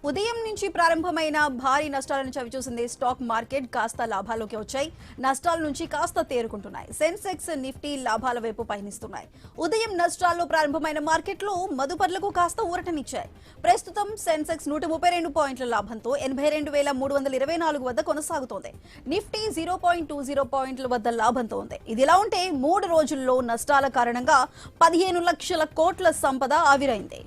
ఉదయం నుంచి ప్రారంభమైన భారీ నష్టాలను చవిచూసింది స్టాక్ మార్కెట్ కాస్త లాభాల్లోకి వచ్చాయి. నష్టాల నుంచి కాస్త తేరుకుంటున్నాయి. సెన్సెక్స్ నిఫ్టీ లాభాల వైపు పయనిస్తున్నాయి. ఉదయం నష్టాల్లో ప్రారంభమైన మార్కెట్లు మదుపర్లకు కాస్త ఊరటనిచ్చాయి. ప్రస్తుతం సెన్సెక్స్ 132 పాయింట్ల లాభంతో 82,324 వద్ద కొనసాగుతోంది. నిఫ్టీ 0.20 పాయింట్ల వద్ద లాభంతో ఉంది. ఇదిలా ఉంటే 3 రోజుల్లో నష్టాల కారణంగా 15 లక్షల కోట్ల సంపద ఆవిరైంది.